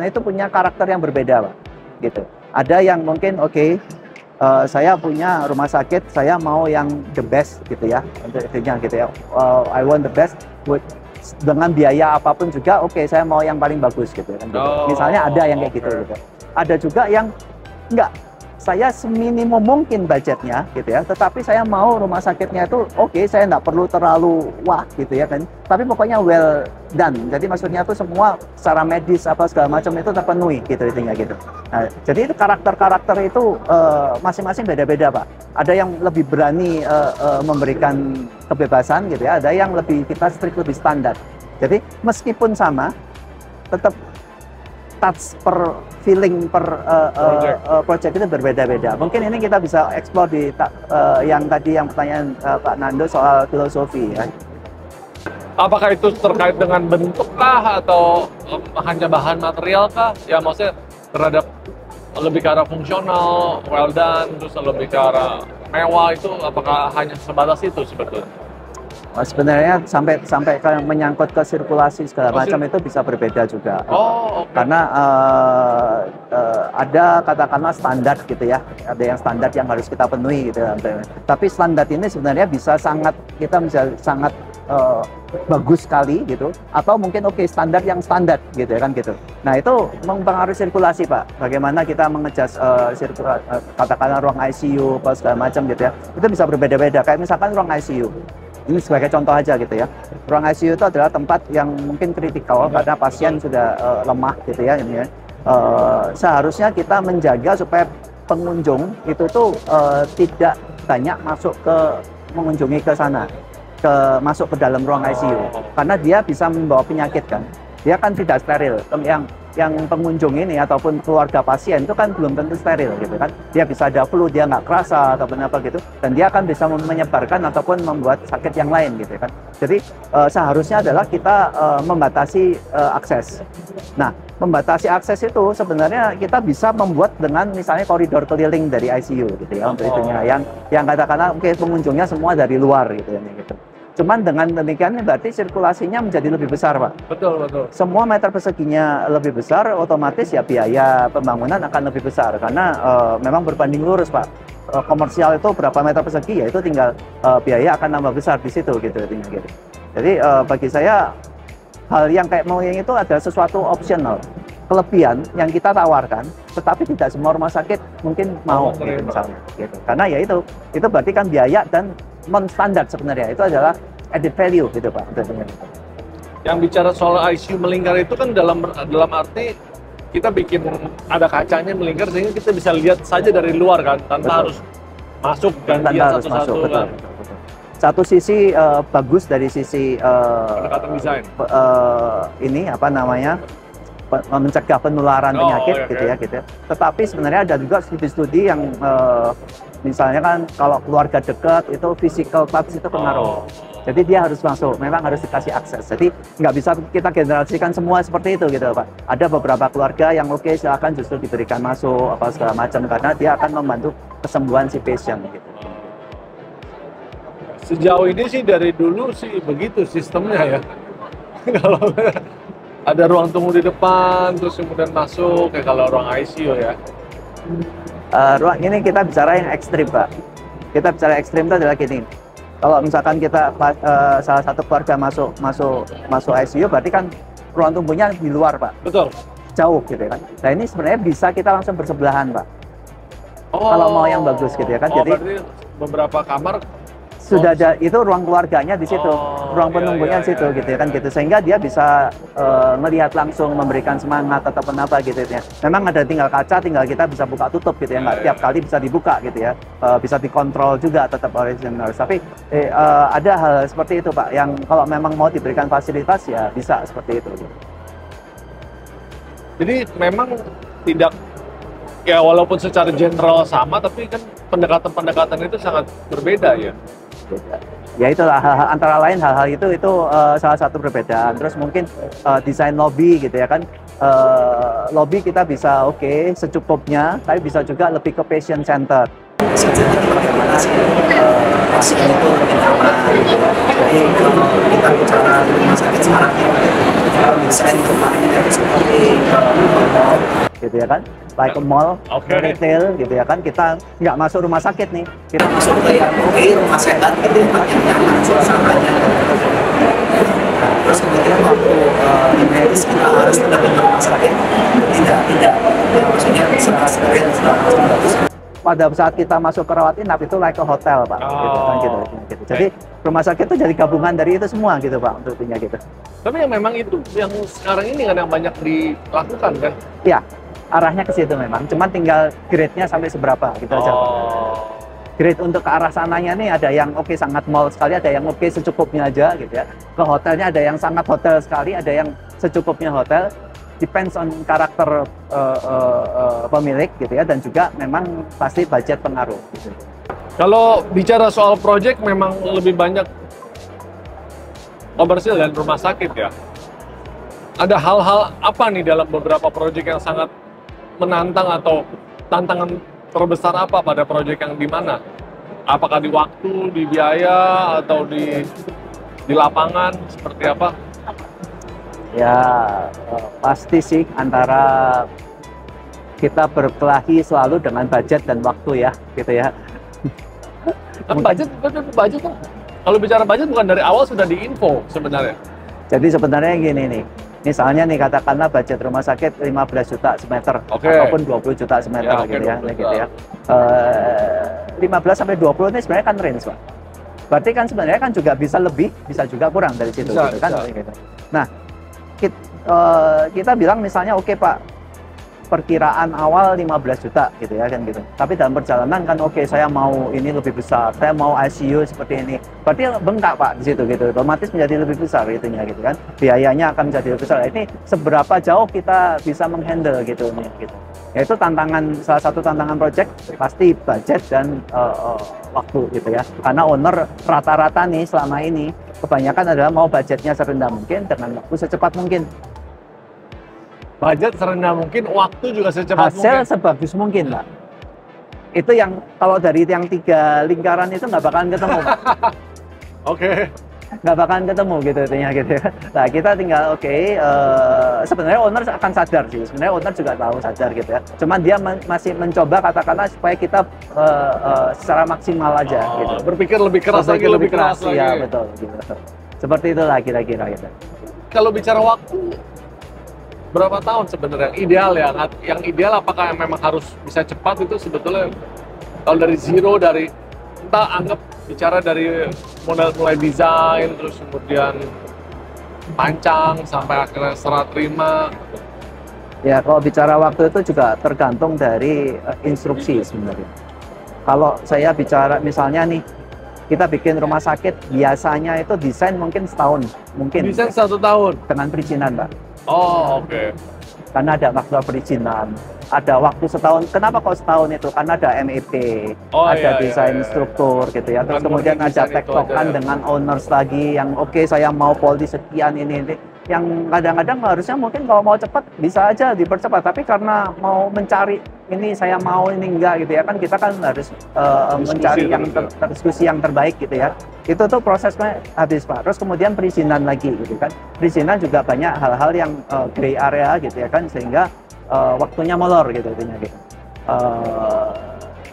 A: itu punya karakter yang berbeda Pak. Gitu. Ada yang mungkin saya punya rumah sakit, saya mau yang the best gitu ya, untuk intinya gitu ya. I want the best dengan biaya apapun juga, saya mau yang paling bagus gitu kan. Gitu. Misalnya ada yang kayak gitu. Ada juga yang enggak, saya seminimum mungkin budgetnya gitu ya, tetapi saya mau rumah sakitnya itu saya nggak perlu terlalu wah gitu ya kan, tapi pokoknya well done. Jadi maksudnya tuh semua secara medis apa segala macam itu terpenuhi gitu intinya gitu. Nah, jadi itu karakter itu masing-masing beda-beda Pak. Ada yang lebih berani memberikan kebebasan gitu ya, ada yang kita strict, lebih standar. Jadi meskipun sama, tetap touch per feeling per project itu berbeda-beda. Mungkin ini kita bisa explore di yang tadi yang pertanyaan Pak Nando soal filosofi ya.
B: Apakah itu terkait dengan bentuk kah atau hanya bahan material kah? Ya maksudnya terhadap lebih ke arah fungsional, well done, terus lebih ke arah mewah, itu apakah hanya sebatas itu sebetulnya?
A: Sebenarnya sampai ke menyangkut ke sirkulasi segala macam itu bisa berbeda juga. Karena ada katakanlah standar gitu ya, ada yang standar yang harus kita penuhi gitu. Tapi standar ini sebenarnya bisa sangat bagus sekali gitu, atau mungkin standar yang standar gitu ya kan gitu. Nah itu mempengaruhi sirkulasi Pak. Bagaimana kita mengejas katakanlah ruang ICU apa segala macam gitu ya. Itu bisa berbeda-beda. Kayak misalkan ruang ICU. Ini sebagai contoh aja gitu ya. Ruang ICU itu adalah tempat yang mungkin kritikal karena pasien sudah lemah gitu ya. Ini ya. Seharusnya kita menjaga supaya pengunjung itu tuh tidak banyak masuk ke mengunjungi ke sana, masuk ke dalam ruang ICU, karena dia bisa membawa penyakit kan. Dia kan tidak steril. Yang pengunjung ini ataupun keluarga pasien itu kan belum tentu steril gitu kan. Dia bisa ada flu, dia nggak kerasa ataupun apa gitu, dan dia akan bisa menyebarkan ataupun membuat sakit yang lain gitu kan. Jadi seharusnya adalah kita membatasi akses. Nah, membatasi akses itu sebenarnya kita bisa membuat dengan misalnya koridor keliling dari ICU gitu ya untuk itunya. Yang katakanlah oke, pengunjungnya semua dari luar gitu ya gitu. Cuman dengan demikian berarti sirkulasinya menjadi lebih besar, Pak.
B: Betul, betul.
A: Semua meter perseginya lebih besar, otomatis ya biaya pembangunan akan lebih besar karena memang berbanding lurus, Pak. Komersial itu berapa meter persegi ya itu tinggal biaya akan nambah besar di situ gitu. Jadi bagi saya hal yang kayak mau yang itu adalah sesuatu optional, kelebihan yang kita tawarkan, tetapi tidak semua rumah sakit mungkin mau gitu, misalnya gitu. Karena ya itu berarti kan biaya dan non standar sebenarnya itu adalah added value gitu Pak.
B: Yang bicara soal ICU melingkar itu kan dalam arti kita bikin ada kacanya melingkar sehingga kita bisa lihat saja dari luar kan tanpa harus masuk dan lihat satu-satu kan.
A: Satu sisi bagus dari sisi
B: pendekatan desain.
A: Ini apa namanya? Mencegah penularan penyakit gitu ya gitu. Tetapi sebenarnya ada juga studi-studi yang misalnya kan kalau keluarga dekat itu physical touch itu pengaruh. Jadi dia harus masuk, memang harus dikasih akses. Jadi nggak bisa kita generalisasikan semua seperti itu gitu Pak. Ada beberapa keluarga yang oke silakan justru diberikan masuk apa segala macam karena dia akan membantu kesembuhan si pasien gitu.
B: Sejauh ini sih dari dulu sih begitu sistemnya ya. Kalau ada ruang tunggu di depan, terus kemudian masuk, kayak kalau ruang ICU ya.
A: Ruang ini kita bicara yang ekstrim, Pak. Kita bicara ekstrim itu adalah gini. Kalau misalkan kita salah satu keluarga masuk ICU, berarti kan ruang tunggunya di luar, Pak.
B: Betul.
A: Jauh gitu kan. Nah ini sebenarnya bisa kita langsung bersebelahan, Pak. Kalau mau yang bagus gitu ya kan. Jadi
B: berarti beberapa kamar
A: sudah ada itu ruang keluarganya di situ, ruang penunggunya di situ gitu ya kan gitu, sehingga dia bisa melihat langsung, memberikan semangat ataupun apa gitu ya. Memang ada tinggal kaca, tinggal kita bisa buka tutup gitu ya, nggak tiap kali bisa dibuka gitu ya, bisa dikontrol juga tetap oleh engineers. Tapi ada hal seperti itu Pak, yang kalau memang mau diberikan fasilitas ya bisa seperti itu. Gitu.
B: Jadi memang tidak ya walaupun secara general sama, tapi kan pendekatan itu sangat berbeda ya.
A: Ya itulah antara lain hal-hal itu salah satu perbedaan. Terus mungkin desain lobby gitu ya kan, lobby kita bisa oke secukupnya, tapi bisa juga lebih ke patient center. Bagaimana sih pasien itu lebih nyaman gitu. Jadi kalau kita bicara rumah sakit sekarang kita desain kemarin seperti mall gitu ya kan, like a mall, retail gitu ya kan, kita nggak masuk rumah sakit nih, kita masuk ke yang rumah sehat gitu ya, yang nyaman suasananya. Terus kemudian waktu medis kita harus benar-benar rumah sakit, tidak maksudnya secara steril, secara bagus. Pada saat kita masuk ke rawat inap itu like a hotel Pak, gitu. Jadi rumah sakit itu jadi gabungan dari itu semua gitu Pak, tentunya gitu.
B: Tapi yang memang itu yang sekarang ini kan yang banyak dilakukan kan?
A: Iya, arahnya ke situ memang. Cuman tinggal grade-nya sampai seberapa gitu aja. Grade untuk ke arah sananya nih ada yang oke sangat mall sekali, ada yang oke secukupnya aja gitu ya. Ke hotelnya ada yang sangat hotel sekali, ada yang secukupnya hotel. Depends on karakter pemilik gitu ya, dan juga memang pasti budget pengaruh gitu.
B: Kalau bicara soal project memang lebih banyak komersil dan rumah sakit ya. Ada hal-hal apa nih dalam beberapa project yang sangat menantang atau tantangan terbesar apa pada project yang di mana? Apakah di waktu, di biaya, atau di lapangan seperti apa?
A: Ya pasti sih antara kita berkelahi selalu dengan budget dan waktu ya gitu ya.
B: Budget tuh kalau bicara budget bukan dari awal sudah diinfo sebenarnya.
A: Jadi sebenarnya gini nih, misalnya nih katakanlah budget rumah sakit 15 juta semeter ataupun 20 juta semeter gitu ya, gitu ya. 15 sampai 20 ini sebenarnya kan range Pak. Berarti kan sebenarnya kan juga bisa lebih, bisa juga kurang dari situ,
B: Bisa,
A: gitu kan?
B: bisa.
A: Gitu. Nah, kita bilang misalnya oke Pak, perkiraan awal 15 juta gitu ya kan gitu. Tapi dalam perjalanan kan oke saya mau ini lebih besar, saya mau ICU seperti ini. Berarti bengkak Pak di situ gitu. Otomatis menjadi lebih besar itunya gitu kan. Biayanya akan menjadi lebih besar. Ini seberapa jauh kita bisa menghandle gitu nih gitu. Yaitu salah satu tantangan project pasti budget dan waktu gitu ya. Karena owner rata-rata nih selama ini kebanyakan adalah mau budgetnya serendah mungkin dengan waktu secepat mungkin.
B: Budget serendah mungkin, waktu juga secepat
A: Hasil
B: mungkin.
A: sebagus mungkin Pak. Itu yang kalau dari yang 3 lingkaran itu nggak bakalan ketemu Pak.
B: Oke.
A: Nggak bakalan ketemu gitu intinya gitu ya. Nah kita tinggal sebenarnya owner akan sadar sih, sebenarnya owner juga tahu sadar gitu ya. Cuman dia masih mencoba katakanlah supaya kita secara maksimal aja gitu.
B: Berpikir lebih keras lagi, lebih keras lagi.
A: Ya betul gitu. Seperti itulah kira-kira gitu.
B: Kalau bicara waktu, berapa tahun sebenarnya yang ideal ya? Yang ideal apakah memang harus bisa cepat itu sebetulnya kalau dari zero, dari entah anggap bicara dari mulai desain terus kemudian pancang sampai akhirnya serah terima.
A: Ya kalau bicara waktu itu juga tergantung dari instruksi sebenarnya. Kalau saya bicara misalnya nih kita bikin rumah sakit biasanya itu desain mungkin setahun mungkin.
B: Desain 1 tahun
A: Dengan perizinan Pak.
B: Oh oke.
A: Karena ada makna perizinan, ada waktu setahun. Kenapa kok setahun itu? Karena ada MEP, ada desain struktur gitu ya. Terus kemudian ada tektokan dengan owners lagi yang oke saya mau poldi sekian ini. Yang kadang-kadang harusnya mungkin kalau mau cepat bisa aja dipercepat. Tapi karena mau mencari ini saya mau ini enggak gitu ya kan kita kan harus mencari yang diskusi yang terbaik gitu ya. Itu tuh prosesnya habis Pak. Terus kemudian perizinan lagi gitu kan. Perizinan juga banyak hal-hal yang gray area gitu ya kan sehingga waktunya molor gitu intinya gitu.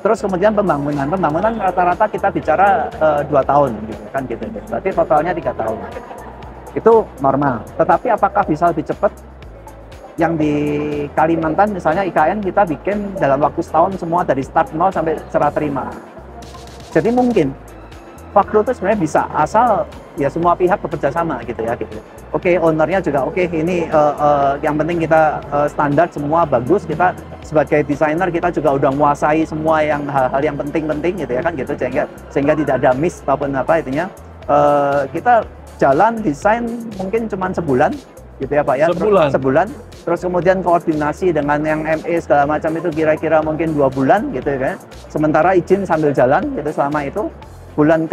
A: Terus kemudian pembangunan rata-rata kita bicara 2 tahun gitu kan gitu. Berarti totalnya 3 tahun. Itu normal. Tetapi apakah bisa lebih cepat? Yang di Kalimantan misalnya IKN kita bikin dalam waktu setahun semua dari start 0 sampai serah terima. Jadi mungkin waktu itu sebenarnya bisa asal ya semua pihak bekerja sama gitu ya gitu. Oke, ownernya juga oke ini yang penting kita standar semua bagus, kita sebagai desainer kita juga udah menguasai semua yang hal-hal yang penting-penting gitu ya kan gitu sehingga tidak ada miss ataupun apa itunya. Kita jalan desain mungkin cuma sebulan gitu ya Pak ya. Sebulan. Terus kemudian koordinasi dengan yang ME segala macam itu kira-kira mungkin 2 bulan gitu ya kan. Sementara izin sambil jalan gitu selama itu. Bulan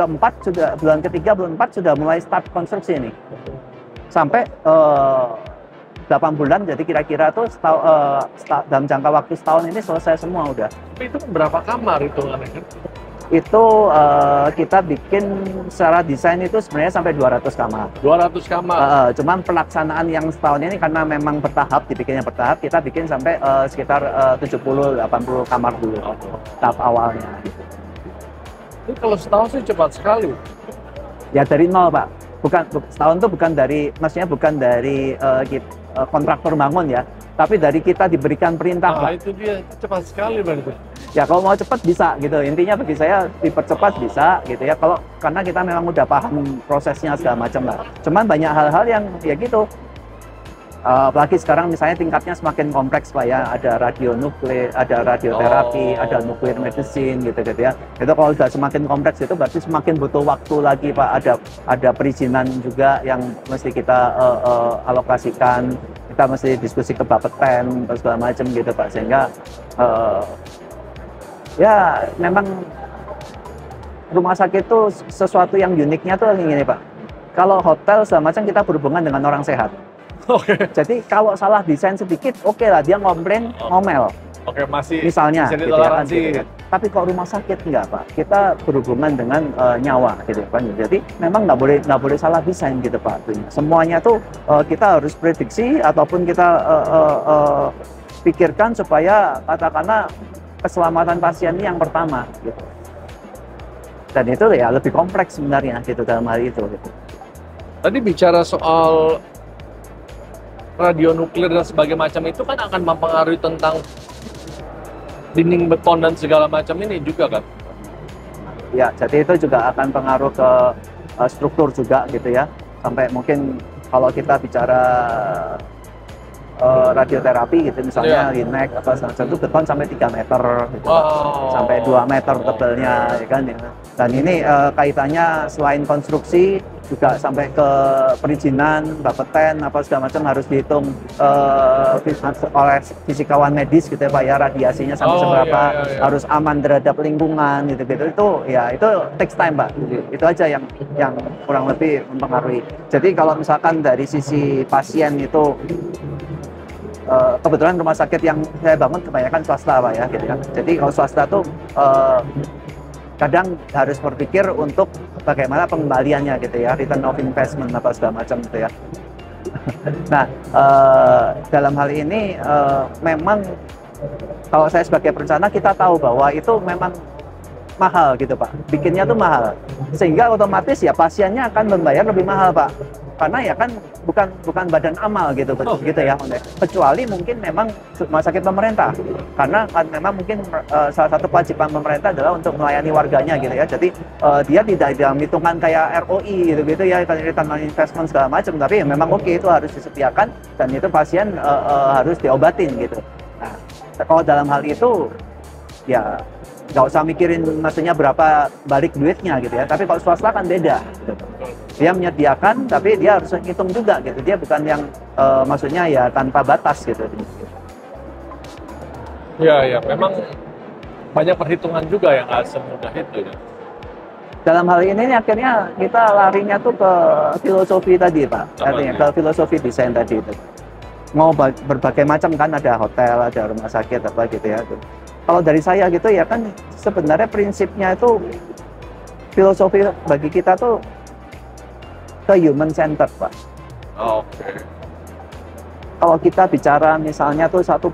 A: ketiga, bulan 4 sudah mulai start konstruksi ini. Sampai 8 bulan, jadi kira-kira tuh dalam jangka waktu setahun ini selesai semua udah.
B: Tapi itu berapa kamar hitungannya kan?
A: Itu kita bikin secara desain itu sebenarnya sampai 200 kamar.
B: 200 kamar?
A: Cuman pelaksanaan yang setahun ini karena memang bertahap, dibikinnya bertahap, kita bikin sampai sekitar 70-80 kamar dulu. Tahap awalnya. Gitu.
B: Itu kalau setahun sih cepat sekali.
A: Ya dari nol Pak. Setahun itu maksudnya bukan dari kontraktor bangun ya, tapi dari kita diberikan perintah Pak.
B: Itu dia, cepat sekali berarti.
A: Ya kalau mau cepat bisa gitu, intinya bagi saya dipercepat bisa gitu ya, karena kita memang udah paham prosesnya segala macam lah. Cuman banyak hal-hal yang ya gitu, apalagi sekarang misalnya tingkatnya semakin kompleks Pak ya, ada radionuklir, ada radioterapi, ada nuklir medicine gitu ya. Itu kalau sudah semakin kompleks itu berarti semakin butuh waktu lagi Pak, ada perizinan juga yang mesti kita alokasikan, kita mesti diskusi ke Bapeten terus segala macam gitu Pak, sehingga ya memang rumah sakit itu sesuatu yang uniknya tuh gini Pak, kalau hotel segala macam kita berhubungan dengan orang sehat.
B: Oke.
A: Jadi kalau salah desain sedikit, oke lah dia komplain, ngomel.
B: Oke, masih
A: misalnya
B: bisa
A: gitu ya kan,
B: ditoleransi.
A: gitu kan. Tapi kalau rumah sakit enggak Pak, kita berhubungan dengan nyawa gitu kan. Jadi memang nggak boleh salah desain gitu Pak. Semuanya tuh kita harus prediksi ataupun kita pikirkan supaya katakanlah keselamatan pasien ini yang pertama gitu. Dan itu ya lebih kompleks sebenarnya gitu dalam hal itu gitu.
B: Tadi bicara soal radionuklir dan sebagainya macam itu kan akan mempengaruhi tentang dinding beton dan segala macam ini juga kan.
A: Ya, jadi itu juga akan pengaruh ke struktur juga gitu ya. Sampai mungkin kalau kita bicara radioterapi gitu misalnya linek apa semacam itu beton sampai 3 meter gitu. Sampai 2 meter tebelnya ya kan ya. Dan ini kaitannya selain konstruksi juga sampai ke perizinan, bapeten apa segala macam harus dihitung oleh fisikawan medis gitu ya Pak ya, radiasinya sampai seberapa, harus aman terhadap lingkungan gitu-gitu. Itu ya itu takes time Pak. Itu aja yang kurang lebih mempengaruhi. Jadi kalau misalkan dari sisi pasien itu kebetulan rumah sakit yang saya bangun kebanyakan swasta Pak ya gitu kan. Jadi kalau swasta tuh kadang harus berpikir untuk bagaimana pengembaliannya gitu ya, return of investment apa segala macam gitu ya. Nah, dalam hal ini memang kalau saya sebagai perencana kita tahu bahwa itu memang mahal gitu Pak, bikinnya tuh mahal, sehingga otomatis ya pasiennya akan membayar lebih mahal Pak, karena ya kan bukan badan amal gitu gitu ya, kecuali mungkin memang rumah sakit pemerintah, karena kan memang mungkin salah satu kewajiban pemerintah adalah untuk melayani warganya gitu ya, jadi dia tidak memhitungkan kayak ROI gitu ya, return on investment segala macam, tapi ya memang oke, itu harus disediakan dan itu pasien harus diobatin gitu. Nah, kalau dalam hal itu ya nggak usah mikirin maksudnya berapa balik duitnya gitu ya, tapi kalau swasta kan beda gitu. Dia menyediakan tapi dia harus hitung juga gitu, dia bukan yang maksudnya ya tanpa batas gitu.
B: Ya memang banyak perhitungan juga yang nggak semudah itu ya.
A: Dalam hal ini akhirnya kita larinya tuh ke filosofi tadi Pak, artinya ke filosofi desain tadi itu. Mau berbagai macam kan, ada hotel, ada rumah sakit apa gitu ya. Kalau dari saya gitu ya kan sebenarnya prinsipnya itu filosofi bagi kita tuh ke human centered Pak.
B: Oke.
A: Kalau kita bicara misalnya tuh satu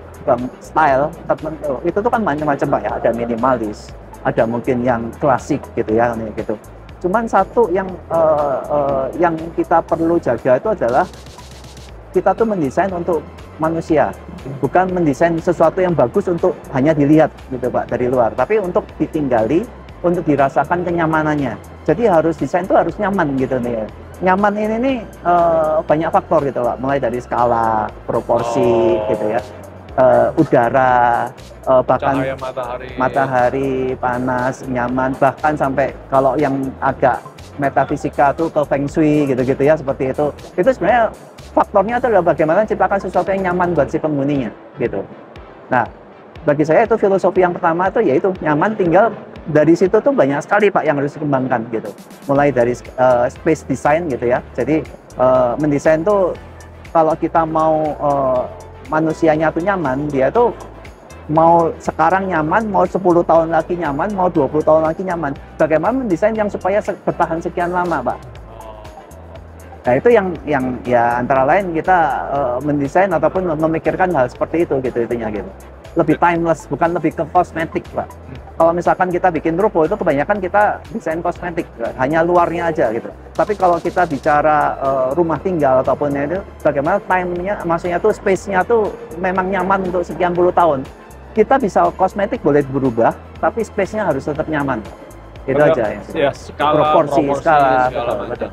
A: style tertentu, itu tuh kan macam-macam Pak ya, ada minimalis, ada mungkin yang klasik gitu ya gitu. Cuman satu yang kita perlu jaga itu adalah kita tuh mendesain untuk manusia, bukan mendesain sesuatu yang bagus untuk hanya dilihat gitu Pak dari luar, tapi untuk ditinggali, untuk dirasakan kenyamanannya. Jadi harus desain itu harus nyaman gitu nih. Nyaman ini nih banyak faktor gitu Pak, mulai dari skala, proporsi gitu ya, udara, bahkan
B: cahaya
A: matahari, panas, nyaman, bahkan sampai kalau yang agak metafisika tuh ke feng shui gitu-gitu ya, seperti itu. Itu sebenarnya faktornya itu adalah bagaimana menciptakan sesuatu yang nyaman buat si penghuninya gitu. Nah, bagi saya itu filosofi yang pertama itu yaitu nyaman, tinggal dari situ tuh banyak sekali Pak yang harus dikembangkan gitu. Mulai dari space design gitu ya. Jadi mendesain tuh kalau kita mau manusianya tuh nyaman, dia tuh mau sekarang nyaman, mau 10 tahun lagi nyaman, mau 20 tahun lagi nyaman. Bagaimana mendesain yang supaya bertahan sekian lama Pak? Nah itu yang ya antara lain kita mendesain ataupun memikirkan hal seperti itu gitu itunya gitu. Lebih timeless, bukan lebih ke kosmetik Pak. Kalau misalkan kita bikin ruko itu kebanyakan kita desain kosmetik, hanya luarnya aja gitu. Tapi kalau kita bicara rumah tinggal ataupun itu, bagaimana time-nya, maksudnya tuh space-nya tuh memang nyaman untuk sekian puluh tahun. Kita bisa kosmetik boleh berubah, tapi space-nya harus tetap nyaman. Itu aja ya.
B: Ya
A: proporsi skala betul.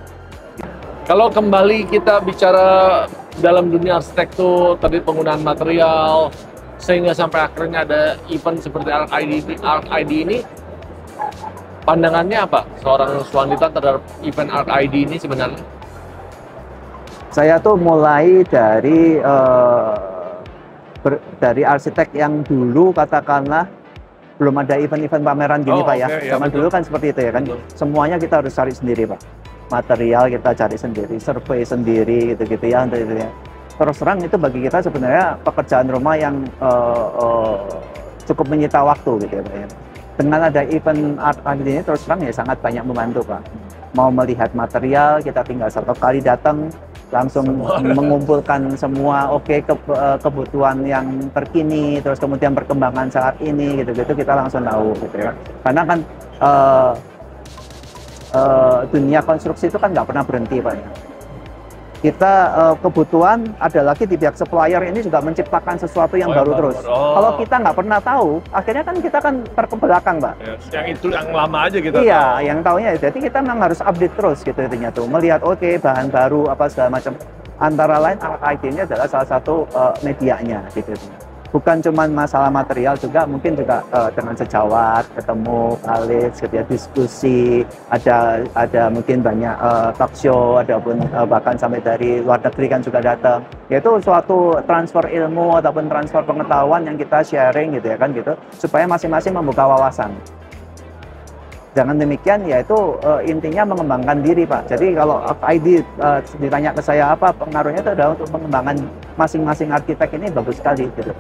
B: Kalau kembali kita bicara dalam dunia arsitektur, tadi penggunaan material, sehingga sampai akhirnya ada event seperti ArcID ini, pandangannya apa seorang Suandita terhadap event ArcID ini sebenarnya?
A: Saya tuh mulai dari arsitek yang dulu katakanlah belum ada event-event pameran gini Pak ya. Zaman dulu kan seperti itu ya kan. Semuanya kita harus cari sendiri Pak. Material kita cari sendiri, survei sendiri gitu-gitu ya. Terus terang itu bagi kita sebenarnya pekerjaan rumah yang cukup menyita waktu gitu ya Pak ya. Dengan ada event ArcID ini terus terang ya sangat banyak membantu Pak. Mau melihat material kita tinggal satu kali datang langsung mengumpulkan semua kebutuhan yang terkini, terus kemudian perkembangan saat ini gitu-gitu kita langsung tahu gitu ya. Karena kan dunia konstruksi itu kan nggak pernah berhenti Pak ya. kita kebutuhan ada lagi di pihak supplier ini juga menciptakan sesuatu yang baru terus. Kalau kita nggak pernah tahu, akhirnya kan kita kan terbelakang, Pak.
B: Yang itu yang lama aja kita
A: iya,
B: tahu.
A: yang taunya. Jadi kita memang harus update terus gitu intinya tuh. Melihat oke, bahan baru apa segala macam. Antara lain RFID ini adalah salah satu medianya gitu. Bukan cuma masalah material, juga mungkin juga dengan sejawat, ketemu, alis, gitu ya, diskusi, ada mungkin banyak talk show, ataupun bahkan sampai dari luar negeri kan juga datang. Yaitu suatu transfer ilmu ataupun transfer pengetahuan yang kita sharing gitu ya kan gitu, supaya masing-masing membuka wawasan. Jangan demikian, yaitu intinya mengembangkan diri, Pak. Jadi kalau ID ditanya ke saya apa pengaruhnya, itu adalah untuk mengembangkan masing-masing arsitek ini bagus sekali gitu.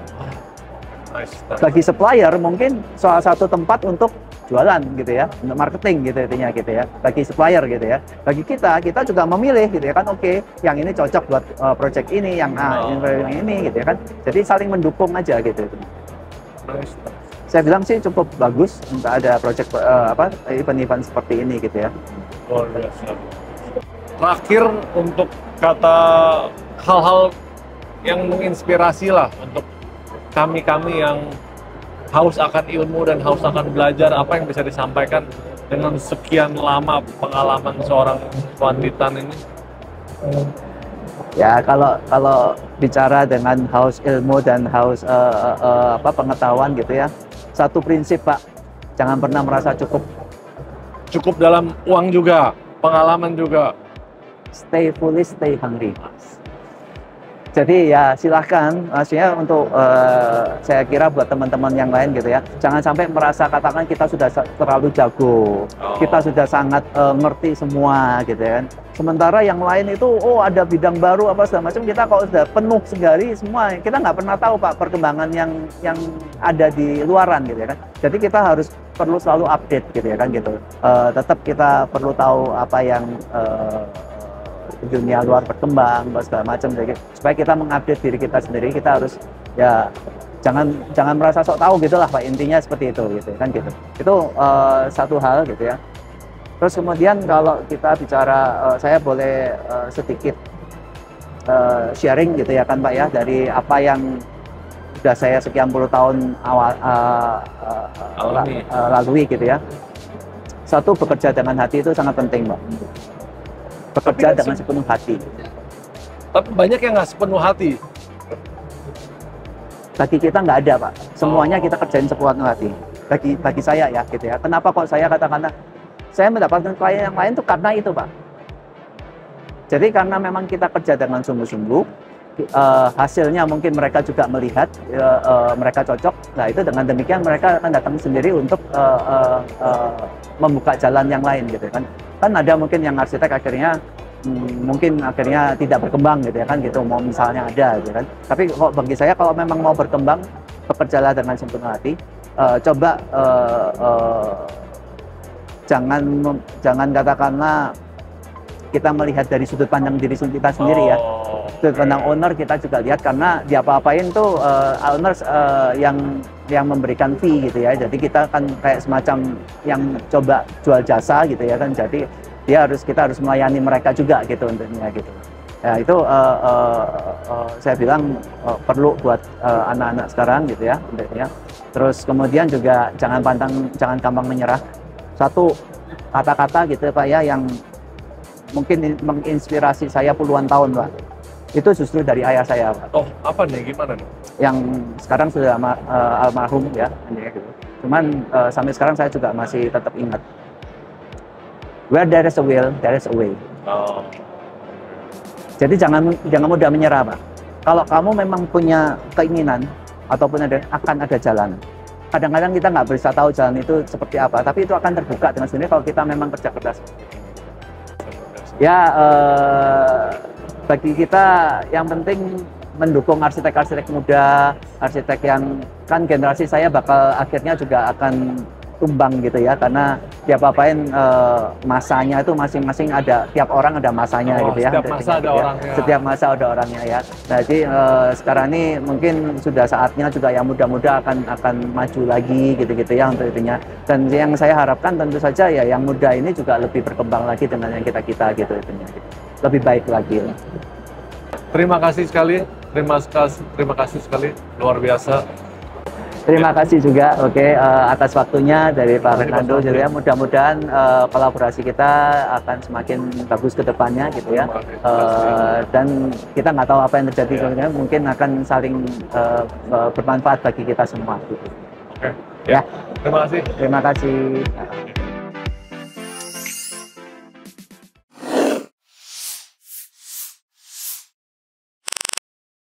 B: Nice.
A: Bagi supplier mungkin salah satu tempat untuk jualan gitu ya, untuk marketing gitu intinya gitu ya. Bagi supplier gitu ya. Bagi kita juga memilih gitu ya kan, oke, yang ini cocok buat project ini, yang ini gitu ya kan. Jadi saling mendukung aja gitu.
B: Nice.
A: Saya bilang sih cukup bagus untuk ada project event-event seperti ini gitu ya.
B: Luar biasa. Terakhir untuk kata hal-hal yang menginspirasi lah untuk kami-kami yang haus akan ilmu dan haus akan belajar, apa yang bisa disampaikan dengan sekian lama pengalaman seorang wanita ini?
A: Ya kalau bicara dengan haus ilmu dan haus pengetahuan gitu ya. Satu prinsip, Pak, jangan pernah merasa cukup.
B: Cukup dalam uang juga, pengalaman juga.
A: Stay foolish, stay hungry. Jadi ya silahkan, maksudnya untuk saya kira buat teman-teman yang lain gitu ya, jangan sampai merasa katakan kita sudah terlalu jago, kita sudah sangat ngerti semua gitu ya kan. Sementara yang lain itu, ada bidang baru apa segala macam, kita kalau sudah penuh segari semua, kita nggak pernah tahu, Pak, perkembangan yang ada di luaran gitu ya kan. Jadi kita harus perlu selalu update gitu ya kan gitu. Tetap kita perlu tahu apa yang dunia luar berkembang, segala macam, supaya kita mengupdate diri kita sendiri. Kita harus ya jangan merasa sok tahu gitulah, Pak, intinya seperti itu gitu kan gitu. Itu satu hal gitu ya. Terus kemudian kalau kita bicara, saya boleh sedikit sharing gitu ya kan, Pak ya, dari apa yang sudah saya sekian puluh tahun lalui gitu ya. Satu, bekerja dengan hati itu sangat penting, Pak. Bekerja dengan sepenuh hati.
B: Tapi banyak yang nggak sepenuh hati.
A: Bagi kita nggak ada, Pak. Semuanya kita kerjain sepenuh hati. Bagi saya ya, gitu ya. Kenapa kok saya katakan saya mendapatkan klien yang lain itu karena itu, Pak. Jadi karena memang kita kerja dengan sungguh-sungguh, hasilnya mungkin mereka juga melihat mereka cocok. Nah itu dengan demikian mereka akan datang sendiri untuk membuka jalan yang lain gitu kan. Kan ada mungkin yang arsitek akhirnya mungkin akhirnya tidak berkembang gitu ya kan gitu, mau misalnya ada gitu kan. Tapi kok bagi saya kalau memang mau berkembang, bekerjalah dengan sepenuh hati. Coba jangan katakanlah kita melihat dari sudut pandang diri kita sendiri ya. Sudut pandang owner kita juga lihat, karena di apa-apain tuh owners yang memberikan fee gitu ya. Jadi kita kan kayak semacam yang coba jual jasa gitu ya kan. Jadi kita harus melayani mereka juga gitu untuknya gitu. Ya itu saya bilang perlu buat anak-anak sekarang gitu ya. Terus kemudian juga jangan gampang menyerah. Satu kata-kata gitu Pak ya yang mungkin menginspirasi saya puluhan tahun, Pak. Itu justru dari ayah saya, Pak.
B: Oh, apa nih? Gimana nih?
A: Yang sekarang sudah almarhum ya, gitu. Cuman sampai sekarang saya juga masih tetap ingat. Where there is a will, there is a way.
B: Oh.
A: Jadi jangan mudah menyerah, Pak. Kalau kamu memang punya keinginan ataupun akan ada jalan. Kadang-kadang kita nggak bisa tahu jalan itu seperti apa, tapi itu akan terbuka dengan sendiri kalau kita memang kerja keras. Ya, bagi kita yang penting mendukung arsitek-arsitek muda, arsitek yang kan generasi saya bakal akhirnya juga akan tumbang gitu ya, karena tiap apain masanya itu masing-masing ada, tiap orang ada masanya gitu ya.
B: Setiap masa ada orangnya.
A: Setiap masa ada orangnya ya. Nah, jadi sekarang ini mungkin sudah saatnya juga yang muda-muda akan maju lagi gitu-gitu ya untuk itunya. Dan yang saya harapkan tentu saja ya yang muda ini juga lebih berkembang lagi dengan yang kita gitu itunya. Lebih baik lagi lah.
B: Terima kasih sekali, terima kasih sekali, luar biasa.
A: Terima kasih juga, atas waktunya dari Pak Fernando.
B: Mas
A: Gitu ya. Mudah-mudahan kolaborasi kita akan semakin bagus ke depannya, gitu ya. Dan kita nggak tahu apa yang terjadi, kemudian mungkin akan saling bermanfaat bagi kita semua. Gitu.
B: Oke,
A: Ya.
B: terima kasih.
A: Terima kasih.